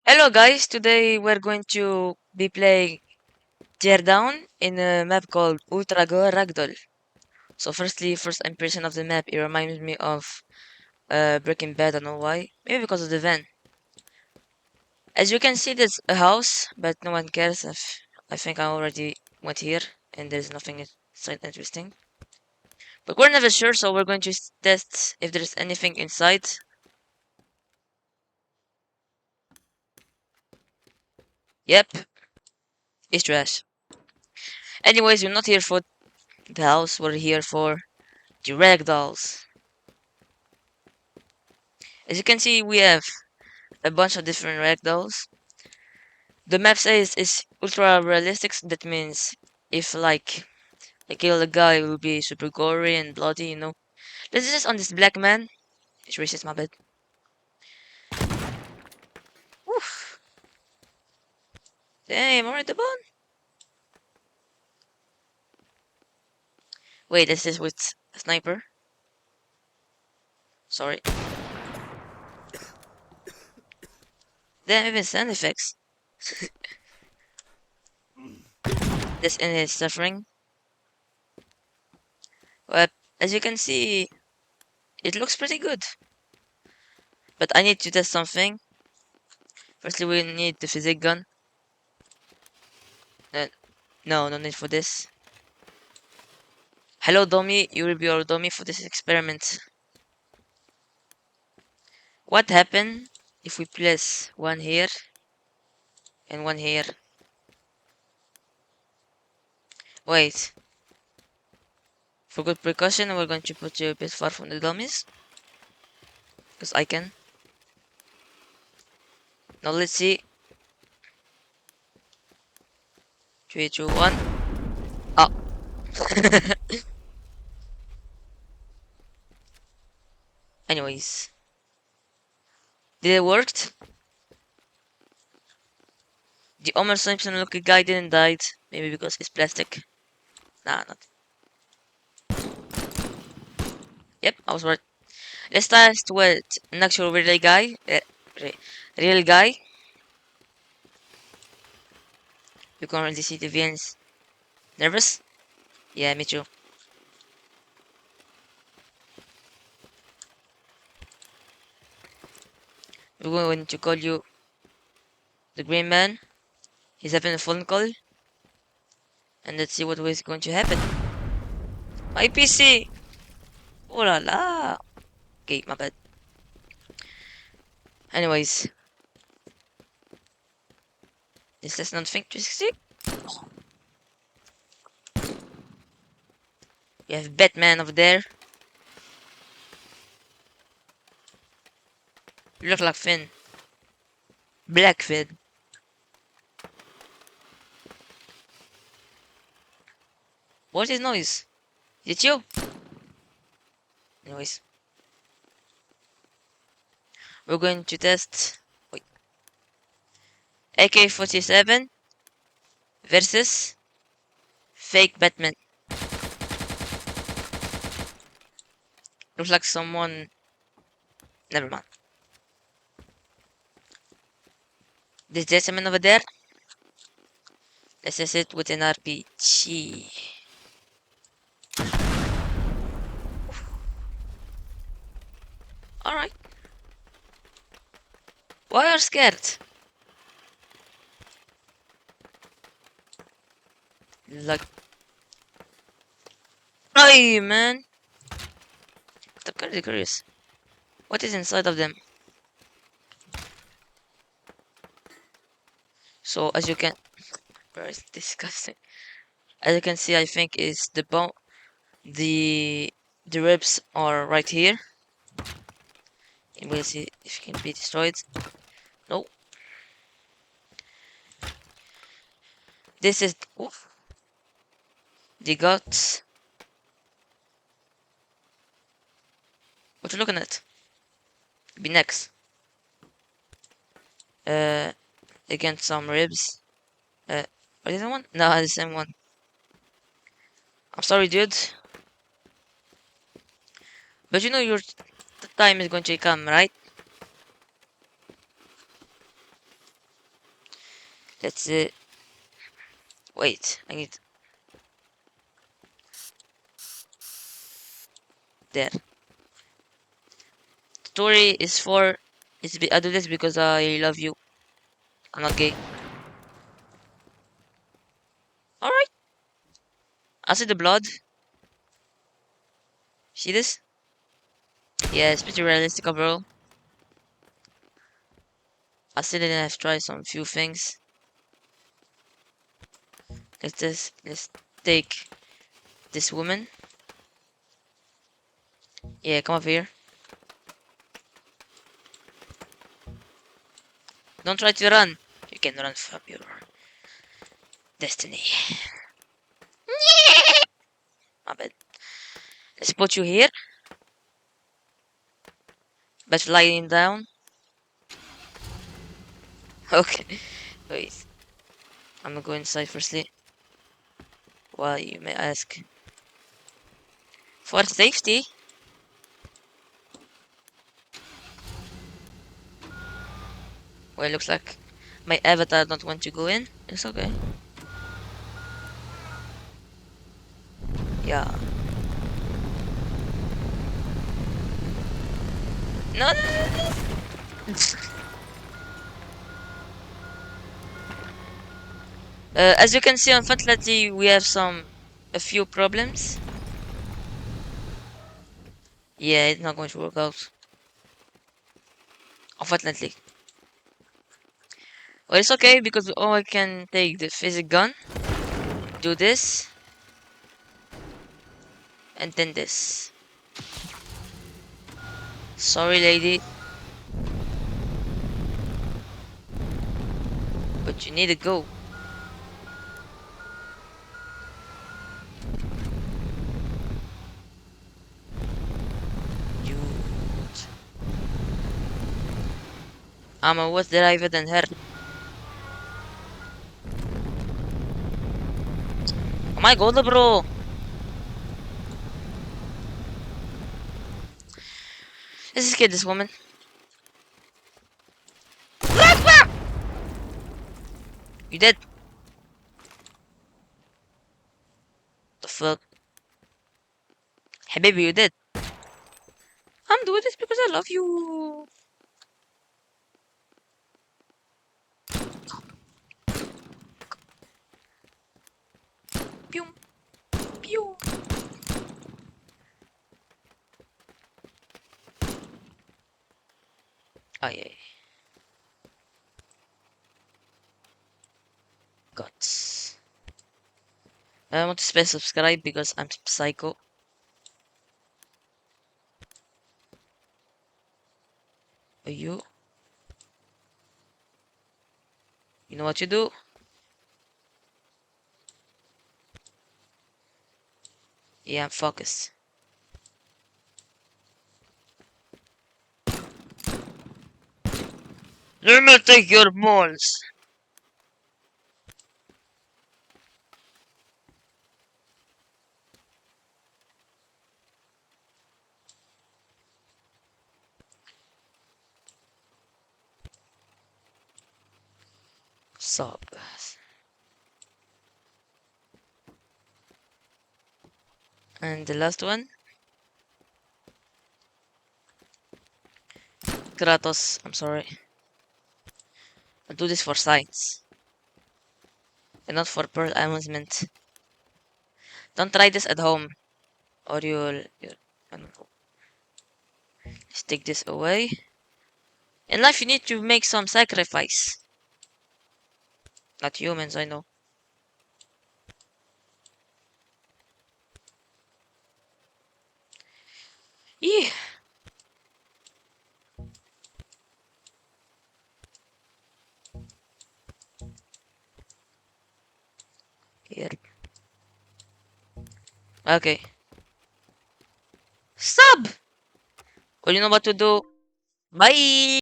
Hello guys, today we're going to be playing Teardown in a map called Ultra Go Ragdoll. So firstly, first impression of the map, it reminds me of Breaking Bad, I don't know why. Maybe because of the van. As you can see, there's a house, but no one cares. I think I already went here, and there's nothing so interesting. But we're never sure, so we're going to test if there's anything inside. Yep, it's trash. Anyways, we're not here for the house, we're here for the ragdolls. As you can see, we have a bunch of different ragdolls. The map says it's ultra realistic. That means if like I kill a guy, it will be super gory and bloody. Let's just on this black man. It's racist, my bad. Oof. Damn, alright, the bone. Wait, this is with a sniper. Sorry. Damn, even sound effects. This in his suffering. But as you can see, it looks pretty good. But I need to test something. Firstly, we need the physics gun. Uh, no need for this. Hello, dummy. You will be our dummy for this experiment. What happen if we place one here and one here? Wait, for good precaution, we're going to put you a bit far from the dummies, because I can. Now let's see. 3, 2, 1. Oh. Anyways, did it worked? The Homer Simpson looking guy didn't died. Maybe because it's plastic. Nah, not. Yep, I was right. Let's test with an actual real guy. Real guy. You can already see the veins. Nervous? Yeah, me too. We're going to call you the Green Man. He's having a phone call. And let's see what is going to happen. My PC! Oh la la! Okay, my bad. Anyways, this is not think 360. You have Batman over there. You look like Finn. Black Finn. What is noise? Is it you? Anyways, we're going to test. Wait. AK-47 versus fake Batman. Looks like someone. Never mind. This gentleman over there. Let's test it with an RPG. Alright. Why are you scared? Like. Hey, man. I'm kind of curious. What is inside of them? So, as you can. Bro, it's disgusting. As you can see, I think is the bone. The ribs are right here. And we'll see if it can be destroyed. No. This is oof, the guts. What you looking at? Be next. Uh, against some ribs. What is that one? No, the same one. I'm sorry, dude. But you know your time is going to come, right? Let's wait. I need there. Story is for. I do this because I love you. I'm not gay. All right. I see the blood. See this? Yeah, it's pretty realistic overall. I still didn't have tried some few things. Let's take this woman. Yeah, come over here. Don't try to run. You can run from your destiny. My bad. Let's put you here. But lying down. Okay. Wait. I'm gonna go inside firstly. Why, you may ask. For safety? Well, it looks like my avatar don't want to go in. It's okay. Yeah. No, no, no, no. As you can see, unfortunately, we have a few problems. Yeah, it's not going to work out. Unfortunately. Well, it's okay because I can take the physic gun, do this, and then this. Sorry, lady, but you need to go. You. I'm a worse driver than her. Oh my god, bro. Let's just get this woman. You dead? The fuck? Hey, baby, you dead? I'm doing this because I love you. Pew, pew. Oh, yeah. Guts. I want to spell subscribe because I'm psycho. Are you? You know what you do? Yeah, I'm focused. Let me take your balls. Sup. And the last one? Kratos, I'm sorry. I do this for science. And not for pearl amusement. Don't try this at home. Or you'll I don't know. Let's take this away. In life you need to make some sacrifice. Not humans, I know. Yeah. Here. Okay. Stop! Well, you know what to do. Bye!